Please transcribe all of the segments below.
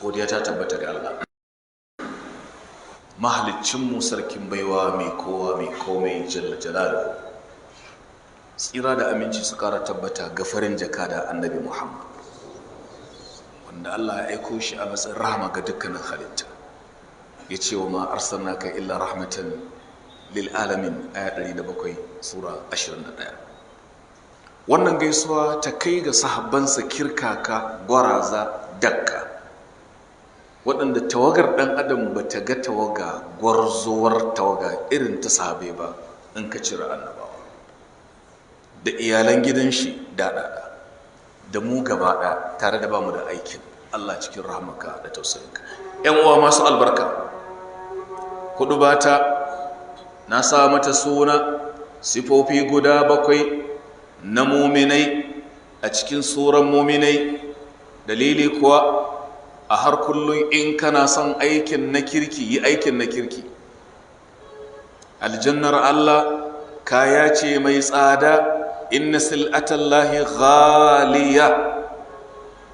Godiya ta tabbata ga Allah, mahaliccinmu, sarkin baiwa, mai kowa mai komai, jalla jalaluhu. Tsira da aminci su kara tabbata ga farin jaka da annabi Muhammad, wanda Allah ya aiko shi a matsayin rahama ga dukkanin halitta. Ya ce wa ma arsalnaka illa rahmatan lil alamin, aya 107 sura 21. Wannan gaisuwa ta kai ga sahabbansa kirkaka, gwaraza, dakka, waɗanda tawagar ɗan adam ba ta ga tawaga, gwarzuwar tawaga irin ta sahabai ba in ka cire annabawa, da iyalan gidan shi daɗaɗa, da mu gaba tare da bamu da aikin Allah cikin rahmaka da tausayinka. ‘Yan uwa masu albarka, hudu bata na sa mata suna sifofi guda 7 na muminai a cikin suran muminai. Dalili kuwa a har kullum in kana son aikin na kirki, yi aikin na kirki. Aljannar Allah kaya ce mai tsada, inna sil'atallahi ghaliya,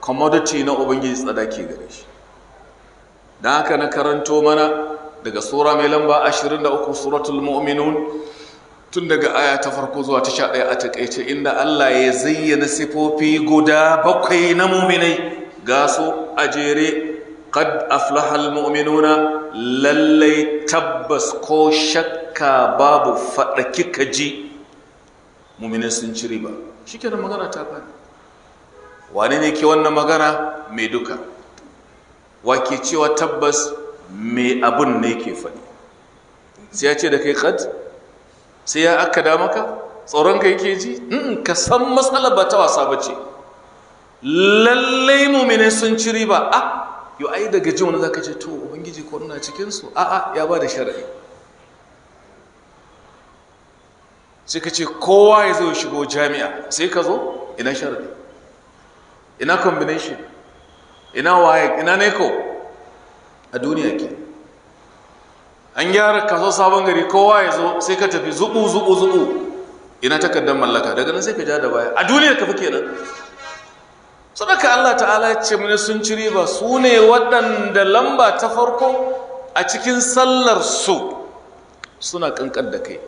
commodity na ubangiji tsada ke gare shi. Dan haka na karanto mana daga sura mai lamba 23 suratul mu'minun, tun daga aya ta farko zuwa ta 11 a takaice, inda Allah ya zayyana sifofi guda 7 na muminai. Ga su a jere: qad aflahal mu'minuna, lallai tabbas ko shakka babu, faɗa kika ji, mu'minai sun ci riba. Shikenan, magana ta fara. Wane ne ke wannan magana? Mai duka. Wa ke cewa tabbas? mai abun ne ke faɗi. Sai ya ce da kai qad, sai ya akkada maka, tsoron ka yake ji? Ka san matsalar ba ta wasa ba ce. Lallai mu'minai sun ci riba. Yau ai daga jin wani za ka ce to ubangiji ko ina cikinsu? Ya ba da shari'i. sai ka ce kowa ya zo shigo jami'a, sai ka zo, ina shari'i, ina combination, ina waye, ina neko a duniya ke. An gyara kaso sabon gari, kowa ya zo, sai ka tafi zuɓu, ina takardar mallaka, daga nan sai ka ja da baya a duniya ka fi kenan. Sadaka Allah ta'ala ya ce mini sun ci riba, su ne waɗanda lamba ta farko a cikin sallar su suna kankan da kai.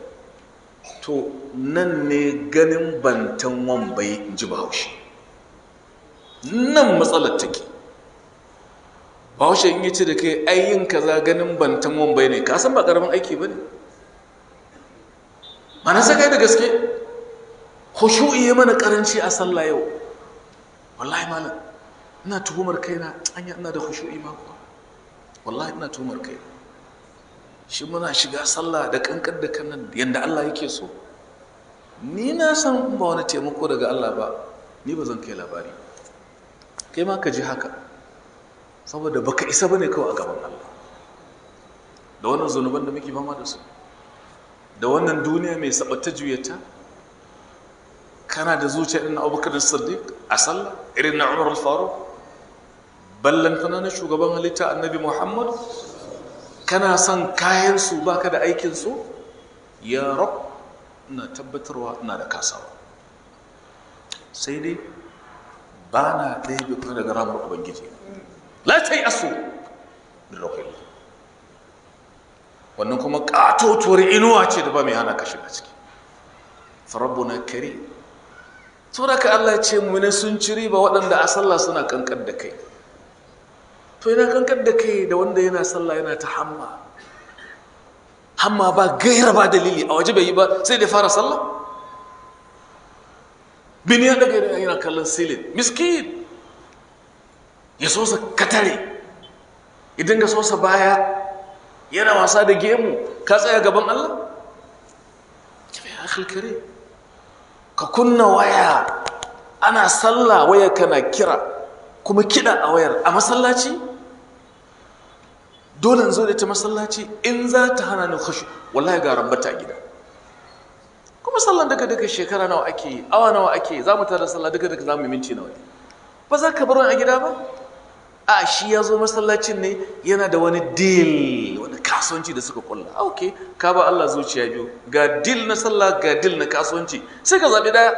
To nan ne ganin bantan wambai, in ji Bahaushe. Nan matsalar take. Bahaushe in yi ce da kai ayyin kaza ganin bantan wambai ne, ka san ba ƙaramin aiki ba ne. Mana sai kai da gaske, khushu'i ya mana ƙaranci a sallah yau. Wallahi malam, ina tuhumar kaina, anya ina da khushu'i ma kuwa. Wallahi ina tuhumar kaina. Shi muna shiga sallah da kankan da kanan yanda Allah yake so. Ni na san ba wani taimako daga Allah ba, ni ba zan kai labari. Kai ma ka ji haka, saboda baka isa bane kawai a gaban Allah. Da wannan zunuban da muke fama da su, da wannan duniya mai sabata juyata, kana da zuciya irin Abubakar Siddiq a sallah, irin na Umar al-Faruq, ballantana na shugaban halitta Annabi Muhammad. Kana son kayan su baka da aikin su? Ya Rabb, ina tabbatarwa ina da kasawa. Sai dai ba na ɗaya bi kuma daga ramar Ubangiji. La tayasu min rauhillah. Wannan kuma katotuwar inuwa ce da ba mai hana ka shiga ciki. Fa rabbuna karim. Saboda ka Allah ya ce mu ne sun ci riba waɗanda a sallah suna kankan da kai. To yana kankan da kai da wanda yana sallah yana ta hamma ba gaira ba dalili, a waje bai yi ba sai da fara sallah. Biniya daga yana kallon silin, miskin ya so sa katare, idan ga so sa baya yana wasa da gemu, ka tsaya gaban Allah? Ya akhil kare, ka kunna waya ana sallah, waya kana kira kuma kiɗa a wayar a masallaci. Dole in zo da ta masallaci in za ta hana ni khushu, wallahi ga rambata gida. Kuma sallan daga shekara nawa ake yi, awa nawa ake yi, za mu tada sallah daga za mu minti nawa ne, ba za ka bar wani a gida ba. A shi ya zo masallacin ne yana da wani deal, wani kasuwanci da suka kulla. Ok, ka ba Allah zuciya biyu, ga deal na sallah ga deal na kasuwanci, sai ka zaɓi ɗaya.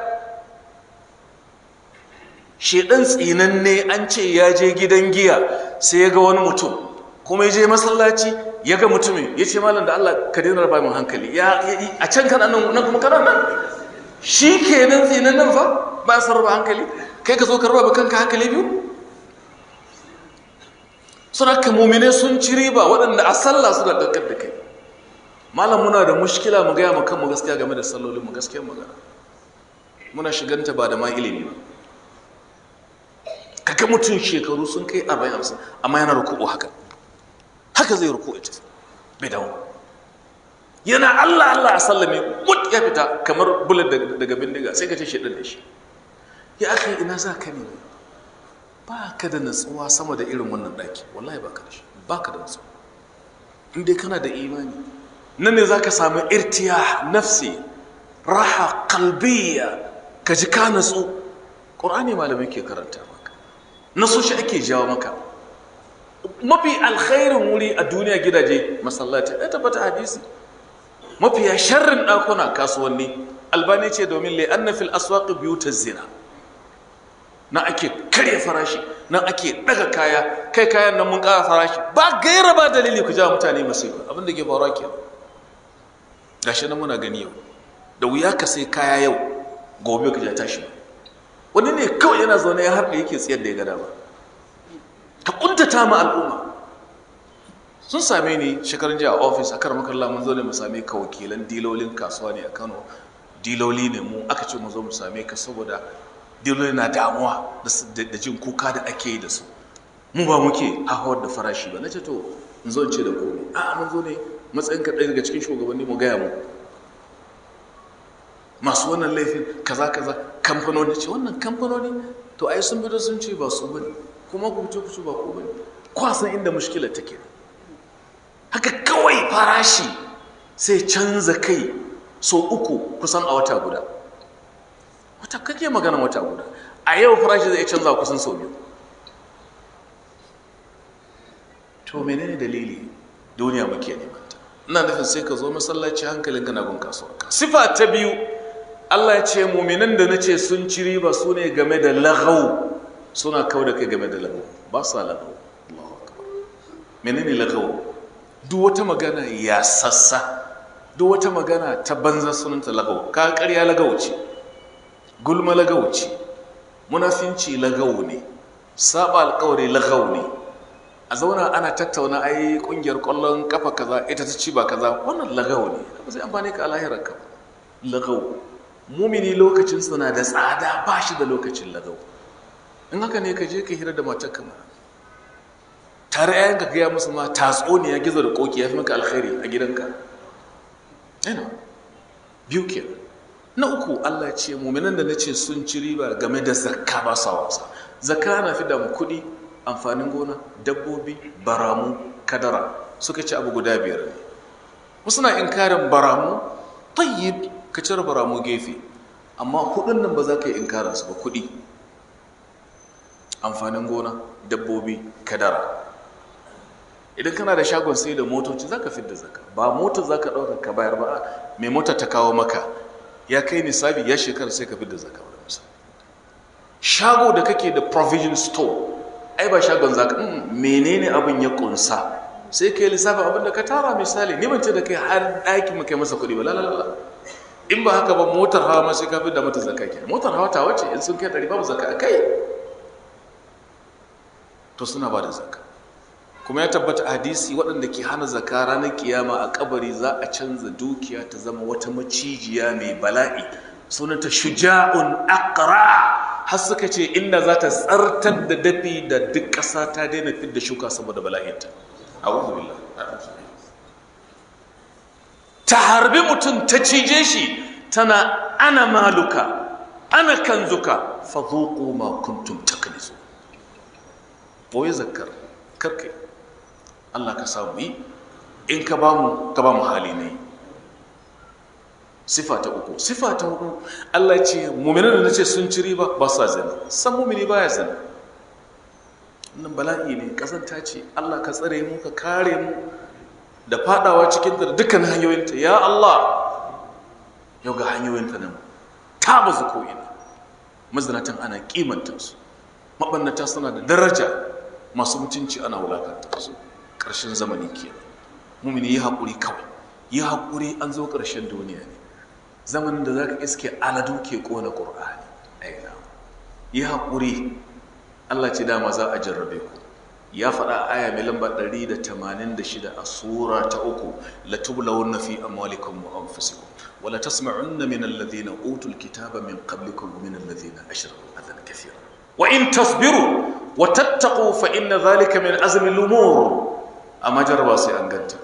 Shedan tsinanne an ce ya je gidan giya, sai ya ga wani mutum kuma ya je masallaci ya ga mutumin ya ce malam da Allah ka daina raba min hankali a can kana nan kuma kana nan shi kenan tsinan nan fa ba sa raba hankali kai ka zo ka raba kanka hankali biyu. Suna ka mumine sun ci riba waɗanda a sallah suna ɗaukar da kai. Malam muna da mushkila mu gaya kanmu gaskiya game da sallolin mu gaskiyar magana muna shiganta ba da ma ilimi ba. Kaga mutum shekaru sun kai 40-50 amma yana ruku'u haka zai ruku'u ita bai dawo yana Allah a sallame mut ya fita kamar bullet daga bindiga sai ka ce shedan da shi. Ya akhi ina za ka ne ba ka da natsuwa sama da irin wannan daki wallahi ba ka da shi ba ka da natsuwa in dai kana da imani nan ne za ka samu irtiya nafsi raha qalbiyya ka ji ka natsu. Qur'ani malamai ke karanta maka naso shi ake jawo maka. Mafi alkhairin wuri a duniya gidaje masallaci ya tabbata hadisi. Mafiya sharrin ɗakuna kasuwanni Albani ce domin li'anna fil aswaqi biyutaz zina na ake karya farashi nan ake daga kaya kai kayan nan mun ƙara farashi ba gaira ba dalili ku jawo mutane musiba abin da ke faruwa kenan gashi nan muna gani yau da wuya ka sai kaya yau gobe ka ja tashi wani ne kawai yana zaune ya harɗe yake tsayar da ya gada ba ka kuntata ma al'umma. Sun same ni shekarun jiya a ofis a karamar kalla mun zo ne mu same ka wakilan dilolin kasuwa ne a Kano diloli ne mu aka ce mu zo mu same ka saboda diloli na damuwa da jin kuka da ake yi da su mu ba muke hahawar da farashi ba na ce to in zo in ce da komai mun zo ne matsayin ka ɗaya daga cikin shugabanni mu gaya mu masu wannan laifin kaza kamfanoni ce wannan kamfanoni to ai sun bi da sun ce ba su bane kuma ku ce ba ku bane kwasan inda mushkilar take haka kawai farashi sai canza kai so uku kusan a wata guda wata kake maganan wata guda a yau farashi zai canza kusan sau biyu. To menene dalili duniya muke neman ta ina nufin sai ka zo masallaci hankalin kana gun kasuwa. Sifa ta biyu Allah ya ce mu'minan da nace sun ci riba su ne game da laghaw suna kauda kai game da laghaw ba sa laghaw. Allahu akbar. Menene laghaw? Duk wata magana ya sassa duk wata magana ta banza sunanta laghaw. Ka ƙarya laghaw ce gulma laghaw ce munafinci laghaw ne saba alƙawari laghaw ne a zauna ana tattauna ai kungiyar ƙwallon kafa kaza ita ta ci ba kaza wannan laghaw ne ba sai amfani ka a lahirarka laghaw. Mumini lokacin suna da tsada ba shi da lokacin laghaw. In haka ne ka je ka hira da matar kama tare yayin ka gaya musu ma tatsuniya gizo da koki ya fi maka alkhairi a gidanka. Ina biyu ke na uku Allah ce muminan da nace sun ci riba game da zakka ba sa wasa. Zakka na fi da mu kuɗi amfanin gona dabbobi baramu kadara suka ci abu guda biyar ne. Wasu na inkarin baramu tayyib ka cire baramu gefe amma hudun nan ba za ka yi inkarin su ba. Kuɗi amfanin gona dabbobi kadara. Idan kana da shagon sai da motoci za ka fidda zaka ba motar za ka ɗauka ka bayar ba mai motar ta kawo maka ya kai nisabi ya shekara sai ka fidda zaka wani misali. Shago da kake da provision store ai ba shagon zaka menene abin ya kunsa sai ka yi lissafin abin da ka tara misali ni ban ce da kai har ɗaki mu kai masa kuɗi ba lalala in ba haka ba motar hawa ma sai ka fidda mata zaka ke motar hawa ta wace in sun kai 100 babu zaka a kai to suna ba da zaka. Kuma ya tabbata hadisi waɗanda ke hana zaka ranar kiyama a kabari za a canza dukiya ta zama wata macijiya mai bala'i sunanta shuja'un aqra har suka ce inda za ta tsartar da dafi da duk ƙasa ta daina fidda shuka saboda bala'inta. A'udhu billah. Ta harbi mutum ta cije shi tana ana maluka ana kanzuka fadhuqu ma kuntum taknizu. Boye zakkar karkai Allah ka samu yi in ka ba mu hali ne. Sifa ta uku. Sifa ta hudu Allah ce mu'minan da nace sun ci riba ba sa zina. San mu'mini baya zina. Wannan bala'i ne kazanta ce. Allah ka tsare mu ka kare mu da fadawa cikin da dukkan hanyoyinta ya Allah. Yau ga hanyoyinta nan ta bazu ko ina. Mazinatan ana kimanta su. Mabannata suna da daraja masu mutunci ana wulakanta su. Ƙarshen zamani kenan. Mumini yi haƙuri kawai, yi haƙuri, an zo ƙarshen duniya ne. Zamanin da za ka iske aladu ke ƙona ƙur'ani. Aina yi haƙuri, Allah ce dama za a jarrabe ku. Ya faɗa aya mai lamba 186 a sura ta 3, la tublawunna fi amwalikum wa anfusikum wa la tasma'unna min alladhina utul kitaba min qablikum wa min alladhina ashraku adhan kathira wa in tasbiru wa tattaqu fa inna dhalika min azmi al-umur. Amma jarraba sai an ganta.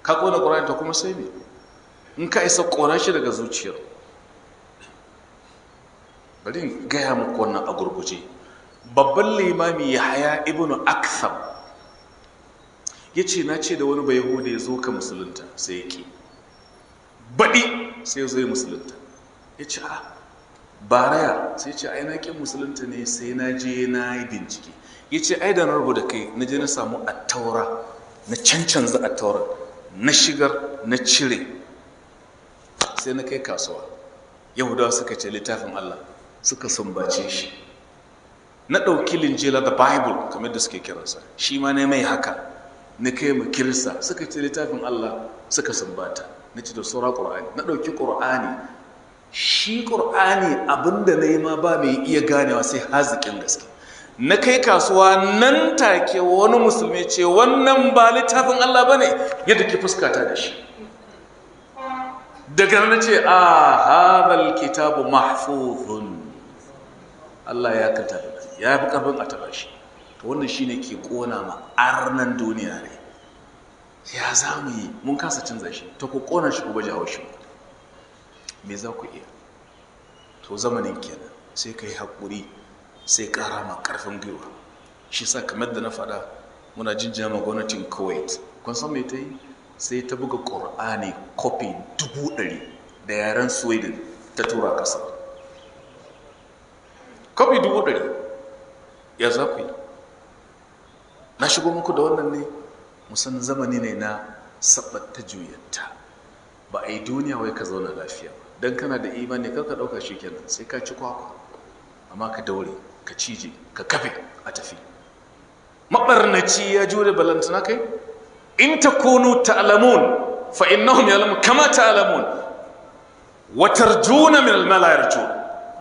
Ka ƙona ƙur'ani ta kuma sai me? In ka isa ƙona shi daga zuciyar. Bari in gaya muku wannan a gurguje. Babban limami Yahaya ibn Aktham ya ce, na ce da wani bai yahuda ya zo ka musulunta, sai ya ƙi. Baɗi sai ya zo ya musulunta. Ya ce, a baraya, sai ya ce, ai na ƙin musulunta ne sai na je na yi bincike. Ya ce, ai da na rubuta kai na je na samu attaura, na cancanza attaura, na shigar, na cire, sai na kai kasuwa. Yahudawa suka ce littafin Allah, suka sumbace shi. Na ɗauki linjila da Bible kamar da suke kiransa, shi ma ne mai haka, na kai mu kirista, suka ce littafin Allah, suka sumbata. Na ce da saura ƙur'ani, na ɗauki ƙur'ani, shi ƙur'ani abinda na yi ma ba mai iya ganewa sai haziƙin gaske. Na kai kasuwa nan take wani musulmi ce wannan ba littafin Allah ba ne, yadda ki fuskata da shi. Daga nan ce a hadal kitabu mahfuzun, Allah ya kanta ya fi karfin a taba shi. To wannan shine ke kona ma arnan duniya ne. Ya za mu yi, mun kasa canza shi, to ku kona shi ku baje haushi. Me za ku iya? To zamanin kenan sai ka yi haƙuri, sai ƙara ma ƙarfin gwiwa. Shi sa kamar da na faɗa, muna jinjina ma gwamnatin Kuwait. Kun san me ta yi? Sai ta buga ƙur'ani kofi 100,000 da yaren Sweden ta tura ƙasa. Kofi 100,000. Ya za ku yi? Na shigo muku da wannan ne, musan zamani ne na sabbata juyanta. Ba a yi duniya wai ka zauna lafiya ba. Don kana da imani kar ka ɗauka shi kenan sai ka ci kwakwa. Amma ka daure, ka cije, ka kafe a tafi. Maɓarnaci ya jure balantana kai? In takunu ta'lamun fa innahum ya'lamun kama ta'lamun wa tarjuna min al-mala yarjun.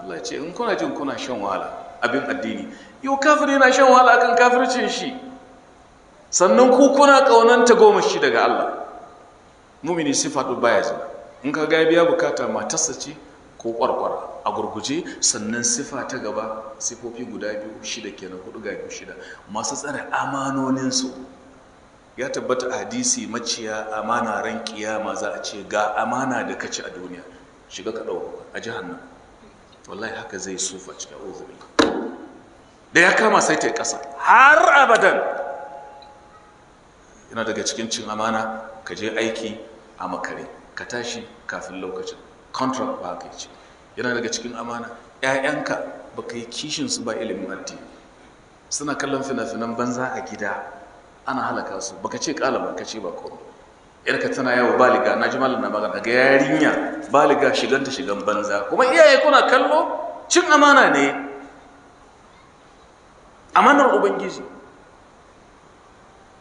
Allah ya ce in kuna jin kuna shan wahala abin addini, yau kafiri yana shan wahala akan kafircin shi, sannan ku kuna kaunanta goma shi daga Allah. Mumini sifatu baya zina, in ka ga biya bukata matarsa ce ko kwarkwara a gurguje. Sannan sifa ta gaba, sifofi guda 2 6 kenan, 4 ga 2 6, masu tsare amanoninsu. Ya tabbata a hadisi, maciya amana ran kiyama za a ce ga amana da kaci a duniya, shiga ka dauka a jahannam. Wallahi haka zai sufa cikin uzuri, da ya kama sai ta yi kasa har abadan. Yana daga cikin cin amana, ka je aiki a makare, ka tashi kafin lokacin, contract ba ka yi. Yana daga cikin amana, 'ya'yanka ba ka yi kishinsu ba ilimin addini, suna kallon fina-finan banza a gida, ana halaka su, baka ce kalama ka ce ba komai. Yarka tana yawo baliga, na ji malam na magana ga yarinya baliga shiganta shigan banza, kuma iyaye kuna kallo. Cin amana ne, amanar ubangiji.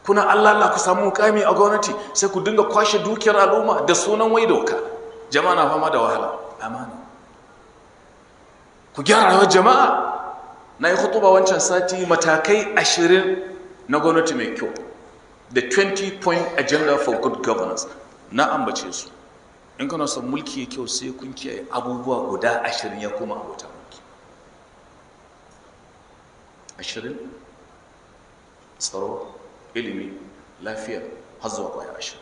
Kuna Allah ku samu mukami a gwamnati sai ku dinga kwashe dukiyar al'umma da sunan wai doka. Jama'a na fama da wahala. Amana. Ku gyara rayuwar jama'a. Na yi khutuba wancan sati, matakai 20 na gwamnati mai kyau, the 20-point agenda for good governance, na ambace su. In kana son mulki ya kyau sai kun kiyaye abubuwa guda 20 ya kuma abota mulki. 20 tsaro, ilimi, lafiya, har zuwa kwaya 20.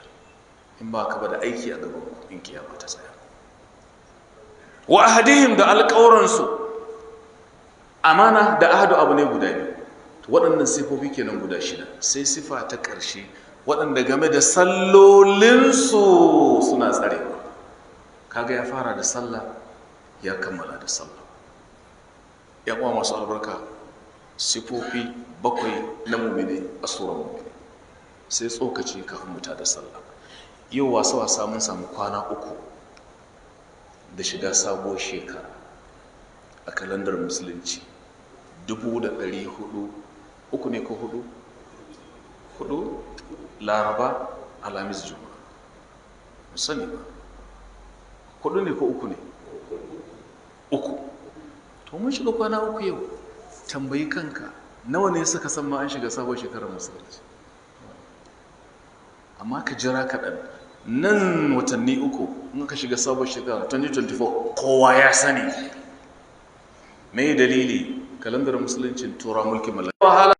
In ba ka ba da aiki a gaban in kiyama ta tsaya. Wa ahadihim, da alƙawransu. Amana da ahadu abu ne guda biyu. Waɗannan sifofi kenan guda 6. Sai sifa ta ƙarshe, waɗanda game da sallolinsu suna tsarewa. Kaga ya fara da sallah, ya kammala da sallah. Ya kuma masu albarka, sifofi 7 na mumini a tsoron mumini. Sai tsokaci kafin muta da sallah. Yau wasa-wasa mun samu kwana 3 da shiga sabuwar shekara a kalandar musulunci, uku ne ko hudu? Hudu, laraba, alhamis, juma'a. Musani ba. Hudu ne ko uku ne? Uku. To mun shiga kwana uku yau. Tambayi kanka, nawa ne suka san ma an shiga sabon shekarar musulunci? Amma ka jira kaɗan. Nan watanni uku in ka shiga sabon shekara 2024 kowa ya sani. Me dalili? Kalandar musuluncin tura mulkin mallaka.